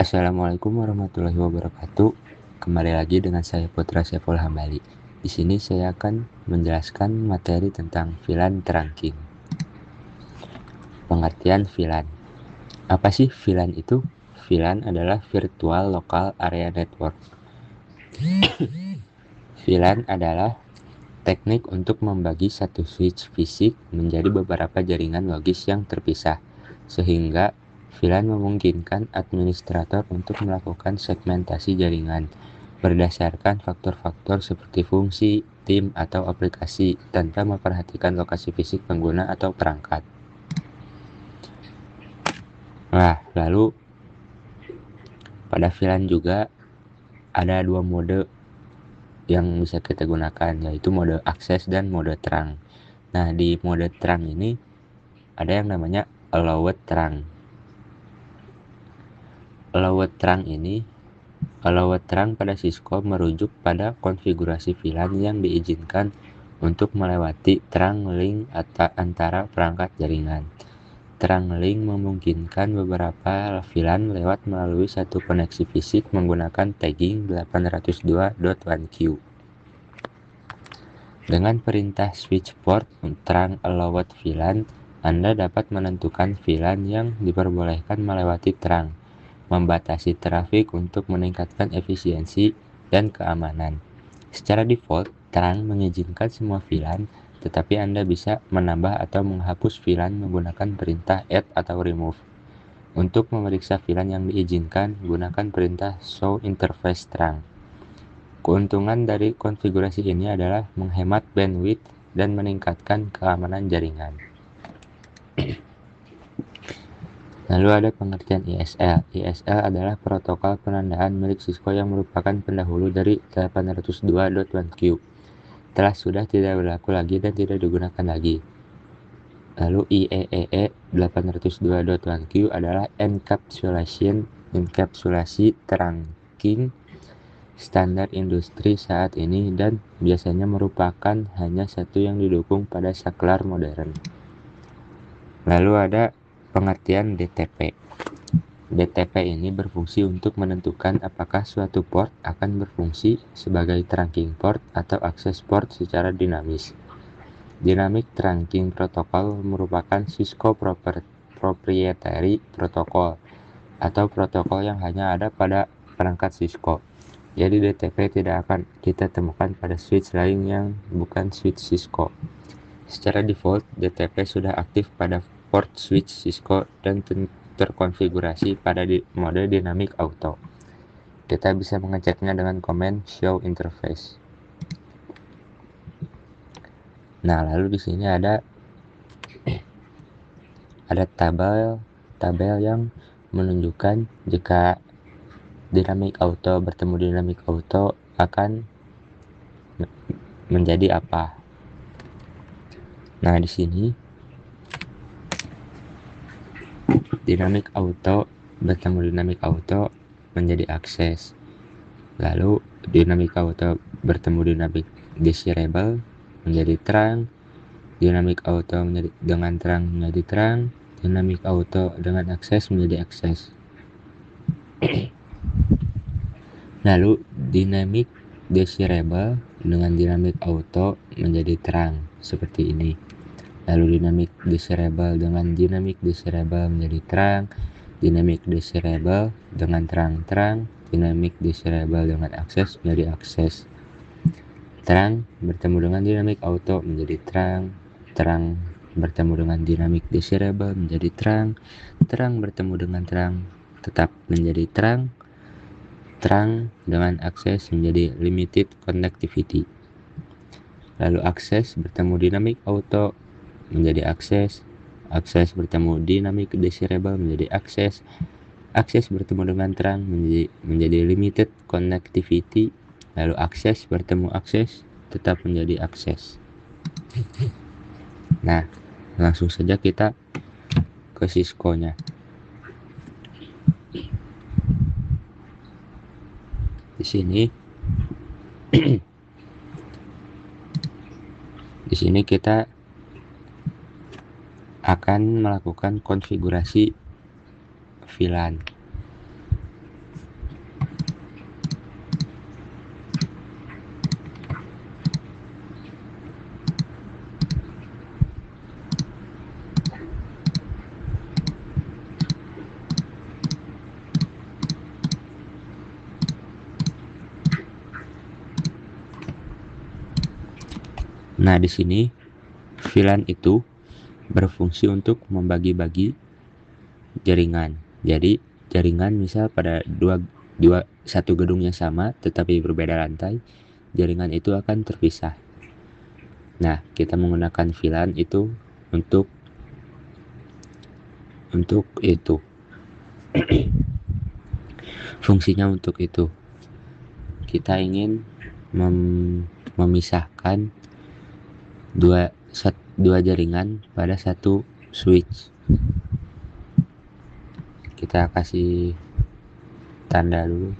Assalamualaikum warahmatullahi wabarakatuh. Kembali lagi dengan saya Putra Saiful Hambali. Di sini saya akan menjelaskan materi tentang VLAN trunking. Pengertian VLAN. Apa sih VLAN itu? VLAN adalah Virtual Local Area Network. VLAN adalah teknik untuk membagi satu switch fisik menjadi beberapa jaringan logis yang terpisah, sehingga VLAN memungkinkan administrator untuk melakukan segmentasi jaringan berdasarkan faktor-faktor seperti fungsi, tim, atau aplikasi tanpa memperhatikan lokasi fisik pengguna atau perangkat. Nah, lalu pada VLAN juga ada dua mode yang bisa kita gunakan, yaitu mode akses dan mode terang. Nah, di mode terang ini ada yang namanya allowed terang. Allowed terang pada Cisco merujuk pada konfigurasi VLAN yang diizinkan untuk melewati terang link antara perangkat jaringan. Terang link memungkinkan beberapa VLAN lewat melalui satu koneksi fisik menggunakan tagging 802.1q. Dengan perintah switch port terang allowed VLAN, Anda dapat menentukan VLAN yang diperbolehkan melewati terang, membatasi trafik untuk meningkatkan efisiensi dan keamanan. Secara default, terang mengizinkan semua VLAN, tetapi Anda bisa menambah atau menghapus VLAN menggunakan perintah add atau remove. Untuk memeriksa VLAN yang diizinkan, gunakan perintah show interface terang. Keuntungan dari konfigurasi ini adalah menghemat bandwidth dan meningkatkan keamanan jaringan. Lalu ada pengertian ISL. ISL adalah protokol penandaan milik Cisco yang merupakan pendahulu dari 802.1q. Sudah tidak berlaku lagi dan tidak digunakan lagi. Lalu IEEE 802.1q adalah enkapsulasi trunking standar industri saat ini dan biasanya merupakan hanya satu yang didukung pada saklar modern. Lalu ada pengertian DTP. DTP ini berfungsi untuk menentukan apakah suatu port akan berfungsi sebagai trunking port atau access port secara dinamis. Dynamic Trunking Protocol merupakan Cisco proprietary protocol atau protokol yang hanya ada pada perangkat Cisco. Jadi DTP tidak akan kita temukan pada switch lain yang bukan switch Cisco. Secara default, DTP sudah aktif pada port switch Cisco dan terkonfigurasi pada mode Dynamic Auto. Kita bisa mengeceknya dengan komen show interface. Nah, lalu di sini ada tabel yang menunjukkan jika Dynamic Auto bertemu Dynamic Auto akan menjadi apa. Nah, di sini Dynamic Auto bertemu Dynamic Auto menjadi akses. Lalu Dynamic Auto bertemu Dynamic Desirable menjadi terang. Dynamic Auto dengan terang menjadi terang. Dynamic Auto dengan akses menjadi akses. Lalu Dynamic Desirable dengan Dynamic Auto menjadi terang seperti ini. Lalu Dynamic Desirable dengan Dynamic Desirable menjadi terang. Dynamic Desirable dengan terang-terang. Dynamic Desirable dengan akses menjadi akses. Terang bertemu dengan Dynamic Auto menjadi terang. Terang bertemu dengan Dynamic Desirable menjadi terang. Terang bertemu dengan terang tetap menjadi terang. Terang dengan akses menjadi limited connectivity. Lalu akses bertemu Dynamic Auto menjadi akses. Akses bertemu Dynamic Desirable menjadi akses. Akses bertemu dengan terang menjadi limited connectivity. Lalu akses bertemu akses tetap menjadi akses. Nah, langsung saja kita ke Cisco-nya. Di sini kita akan melakukan konfigurasi VLAN. Nah, di sini VLAN itu berfungsi untuk membagi-bagi jaringan. Jadi jaringan misal pada satu gedung yang sama tetapi berbeda lantai, jaringan itu akan terpisah. Nah, kita menggunakan VLAN itu untuk itu. Fungsinya untuk itu. Kita ingin memisahkan dua jaringan pada satu switch. Kita kasih tanda dulu.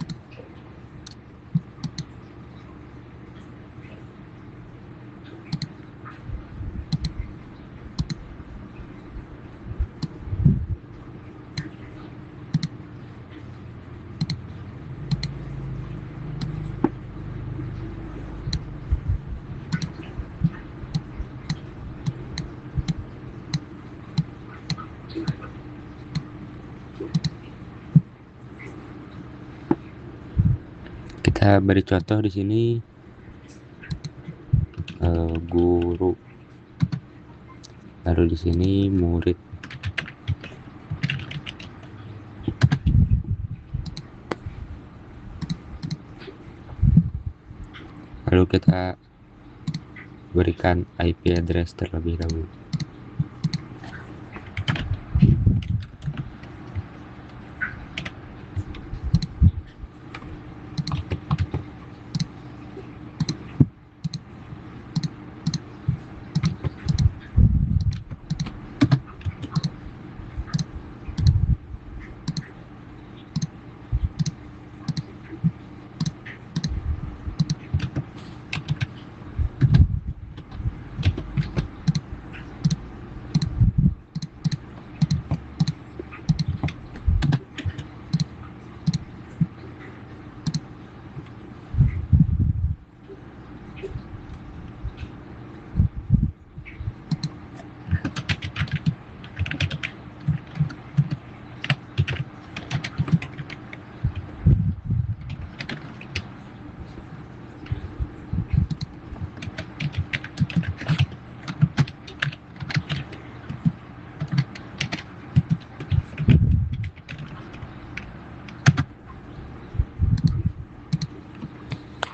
Kita beri contoh di sini guru, lalu di sini murid. Lalu kita berikan IP address terlebih dahulu.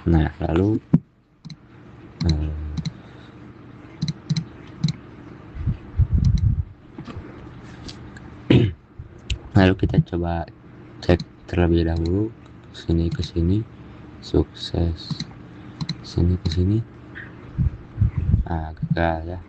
Nah, lalu kita coba cek terlebih dahulu sini ke sini, sukses, sini ke sini. Gagal ya.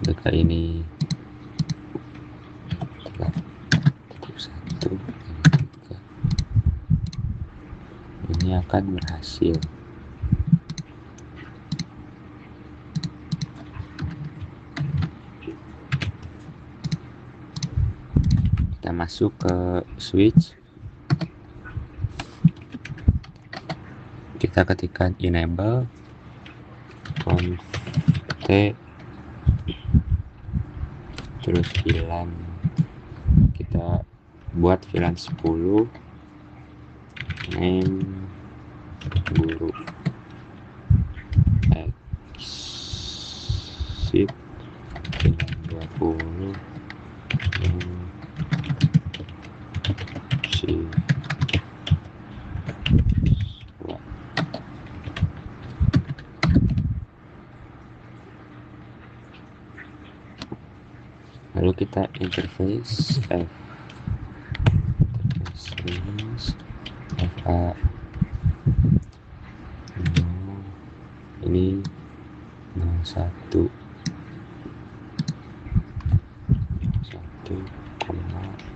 Jika ini tetap satu, ini akan berhasil. Kita masuk ke switch, kita ketikkan enable conf t terus VLAN, kita buat VLAN 10, name guru, exit VLAN 20, lalu kita interface FA ini 01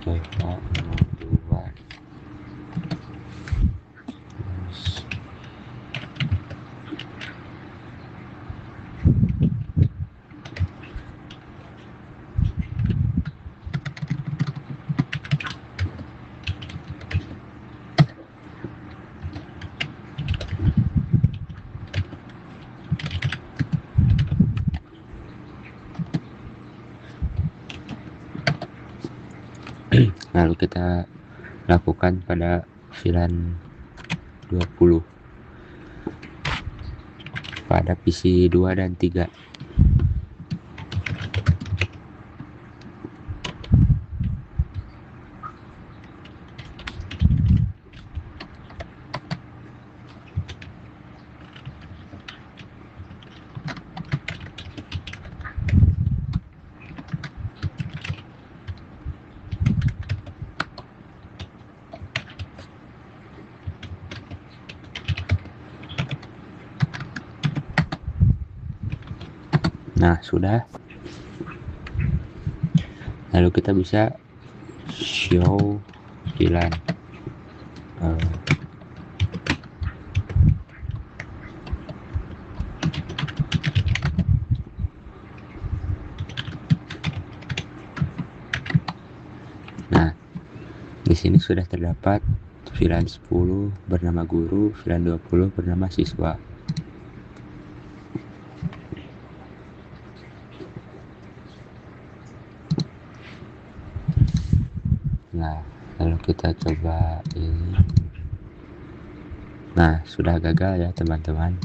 FA 02 Lalu kita lakukan pada VLAN 20 pada PC 2 dan 3. Nah, sudah. Lalu kita bisa show VLAN. Nah, di sini sudah terdapat VLAN 10 bernama guru, VLAN 20 bernama siswa. Nah, lalu kita coba ini. Nah, sudah gagal ya teman-teman.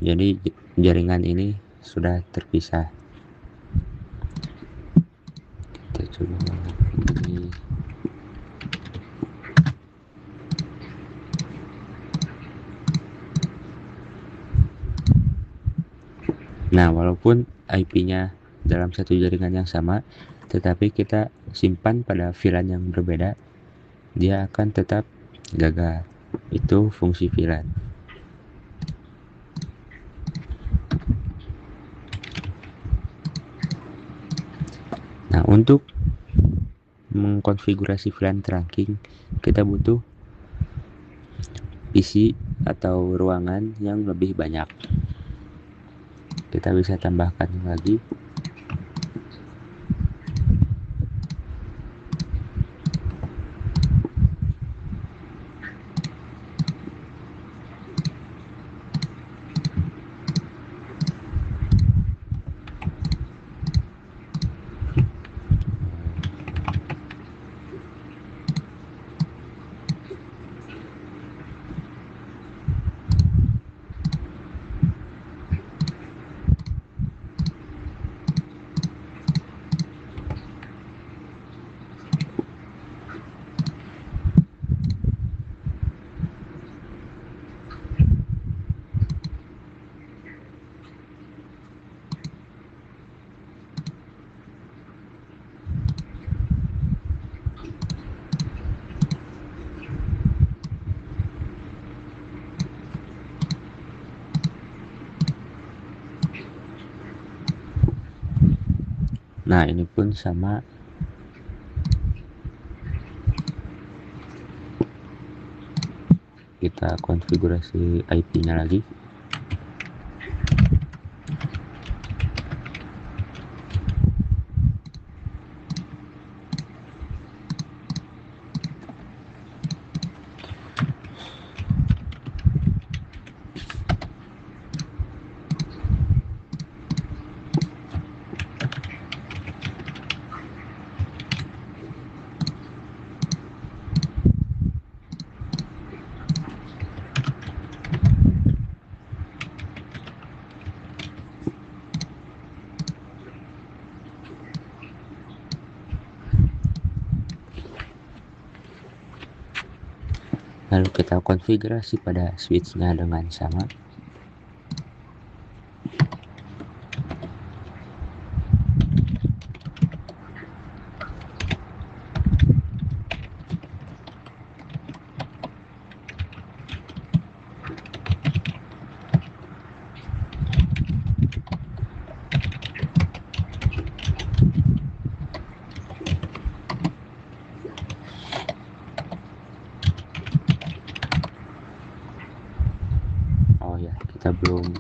Jadi jaringan ini sudah terpisah. Kita coba ini. Nah, walaupun IP-nya dalam satu jaringan yang sama, tetapi kita simpan pada VLAN yang berbeda, dia akan tetap gagal. Itu fungsi VLAN. Nah, untuk mengkonfigurasi VLAN trunking, kita butuh PC atau ruangan yang lebih banyak. Kita bisa tambahkan lagi. Nah, ini pun sama. Kita konfigurasi IP-nya lagi. Lalu kita konfigurasi pada switch-nya dengan sama. Oh ya, kita belum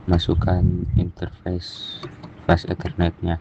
masukkan interface flash Ethernet-nya.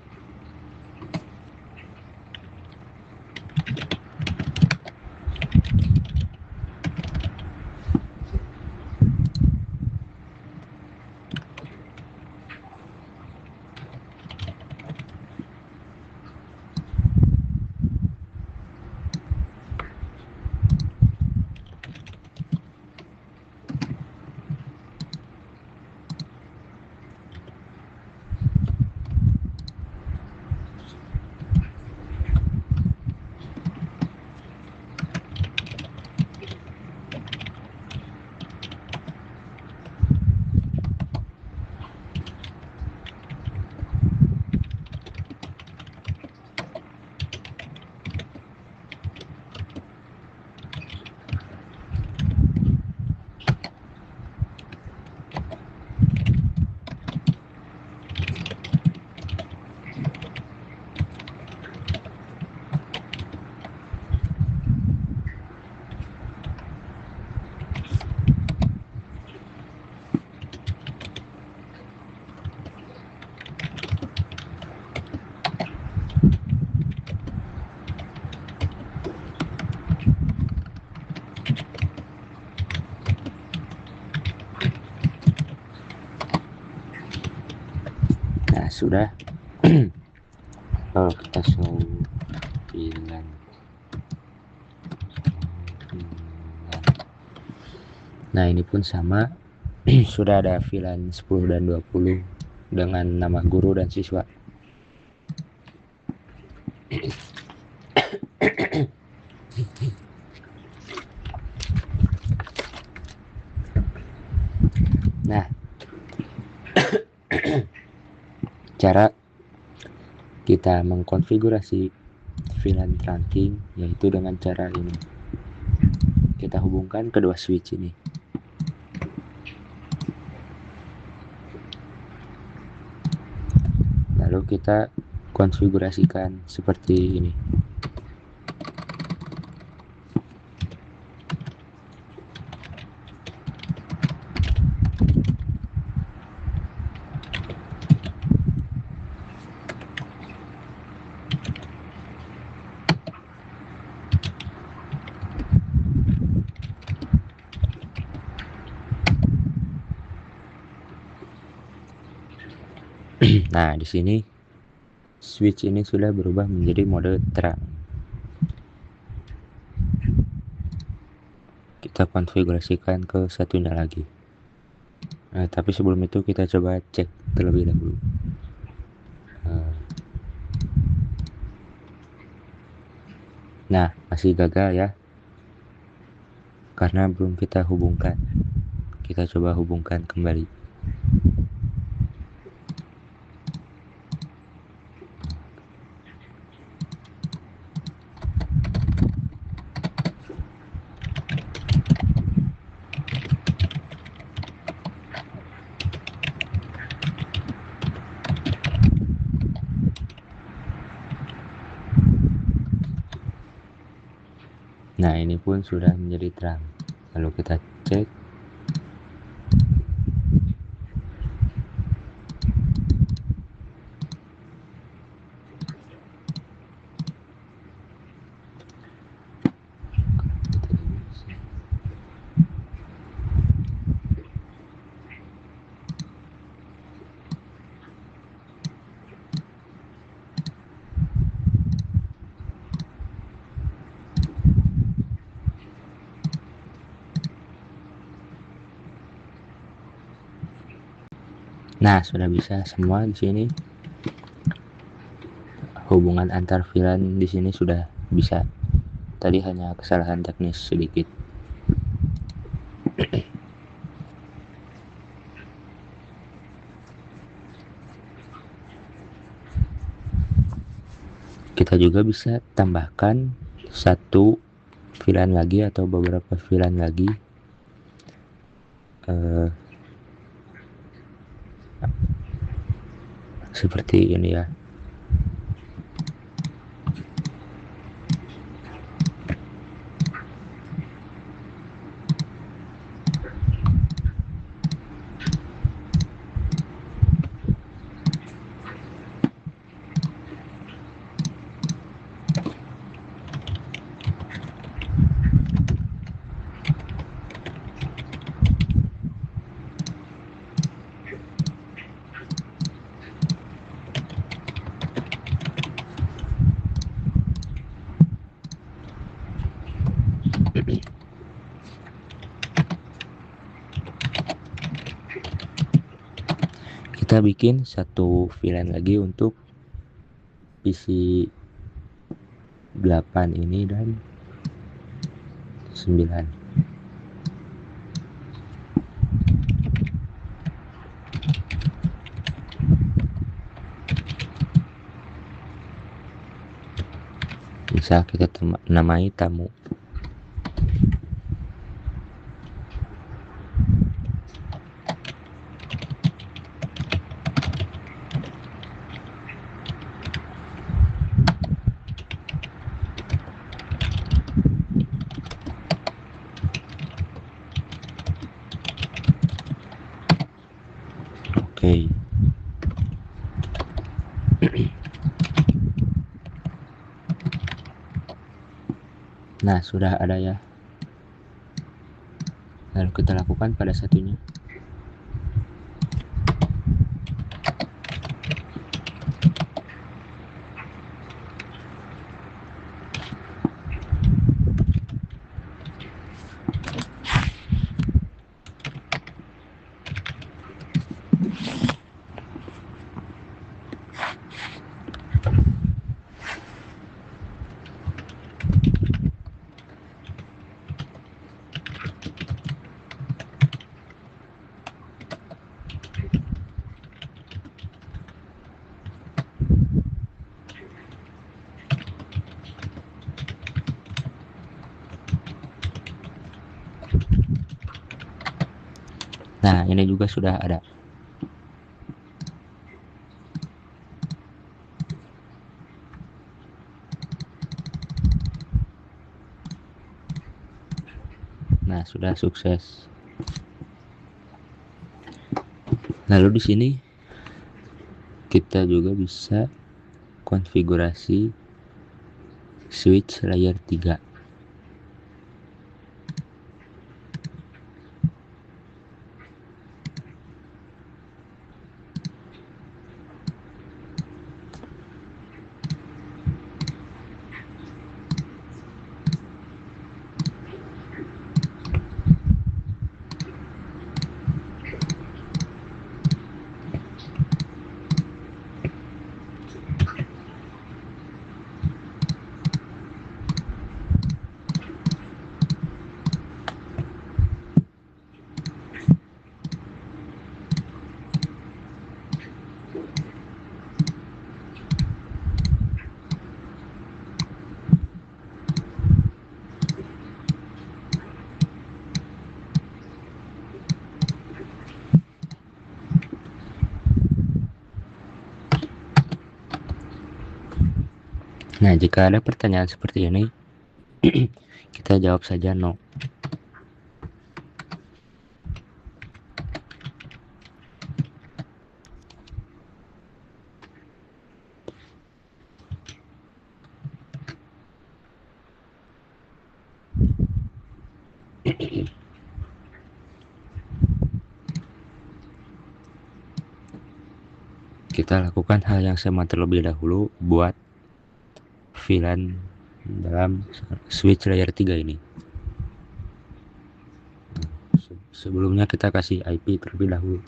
sudah. Kalau kita show VLAN, nah ini pun sama. Sudah ada VLAN 10 dan 20 dengan nama guru dan siswa. Nah, cara kita mengkonfigurasi VLAN trunking yaitu dengan cara ini. Kita hubungkan kedua switch ini. Lalu kita konfigurasikan seperti ini. Nah, di sini switch ini sudah berubah menjadi mode terang. Kita konfigurasikan ke satunya lagi. Nah, tapi sebelum itu kita coba cek terlebih dahulu. Nah, masih gagal ya, karena belum kita hubungkan. Kita coba hubungkan kembali. Nah, ini pun sudah menjadi terang. Lalu kita cek. Nah, sudah bisa semua di sini. Hubungan antar VLAN di sini sudah bisa. Tadi hanya kesalahan teknis sedikit. Kita juga bisa tambahkan satu VLAN lagi atau beberapa VLAN lagi. Seperti ini ya. Kita bikin satu VLAN lagi untuk PC 8 ini dan 9. Bisa kita namai tamu. Oke. Nah, sudah ada ya. Lalu kita lakukan pada satunya. Nah, ini juga sudah ada. Nah, sudah sukses. Lalu di sini kita juga bisa konfigurasi switch layer 3. Nah, jika ada pertanyaan seperti ini, kita jawab saja no. Kita lakukan hal yang sama terlebih dahulu buat VLAN dalam switch layer 3 ini. Sebelumnya kita kasih IP terlebih dahulu.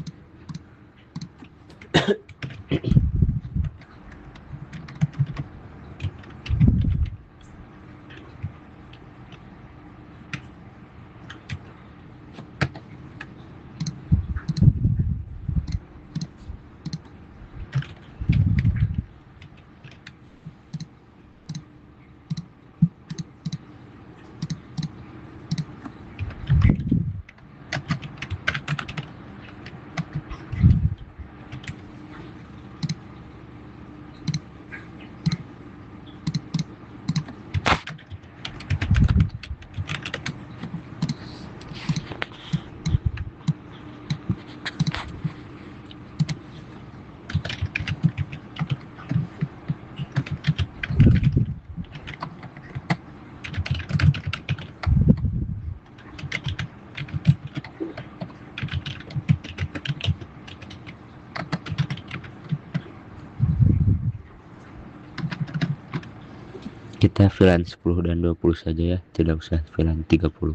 Kita VLAN 10 dan 20 saja ya, tidak usah VLAN 30.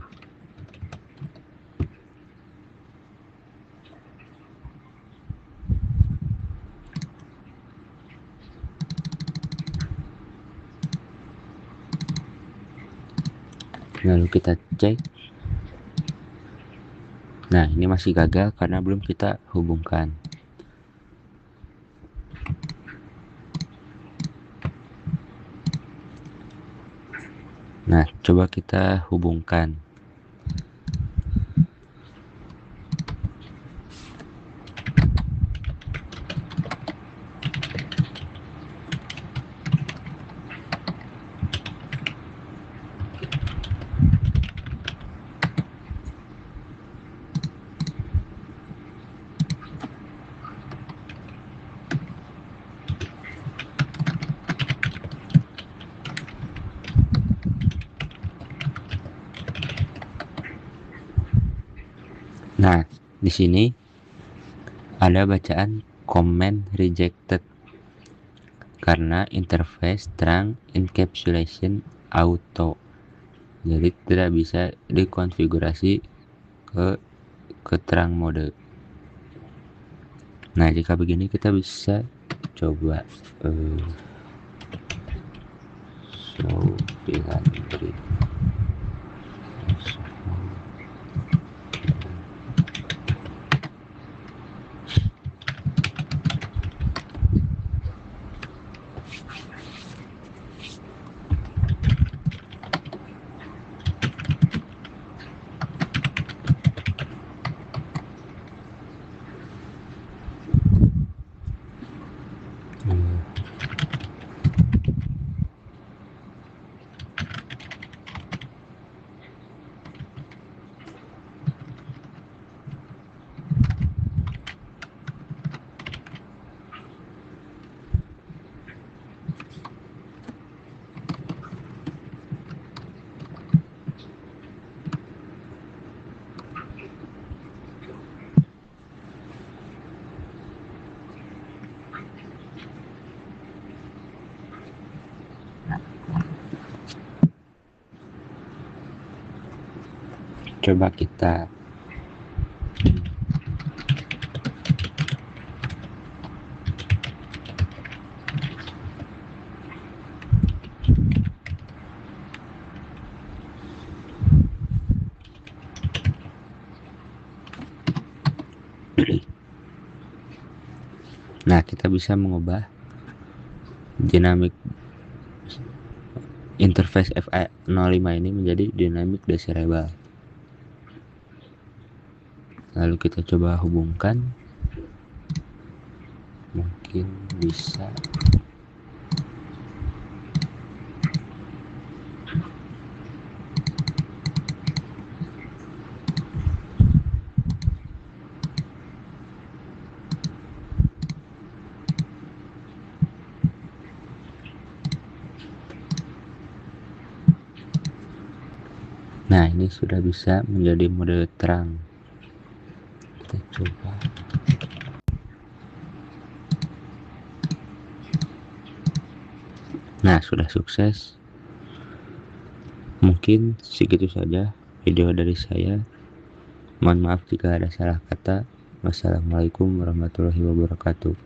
Lalu kita cek. Nah, ini masih gagal karena belum kita hubungkan. Nah, coba kita hubungkan. Nah, di sini ada bacaan comment rejected karena interface terang encapsulation auto. Jadi tidak bisa dikonfigurasi ke terang mode. Nah, jika begini kita bisa coba show VLAN grid. Coba kita nah, kita bisa mengubah dinamik interface FA05 ini menjadi dinamik desirable. Lalu kita coba hubungkan, mungkin bisa. Nah, ini sudah bisa menjadi mode terang. Kita coba. Nah, sudah sukses. Mungkin segitu saja video dari saya. Mohon maaf jika ada salah kata. Wassalamualaikum warahmatullahi wabarakatuh.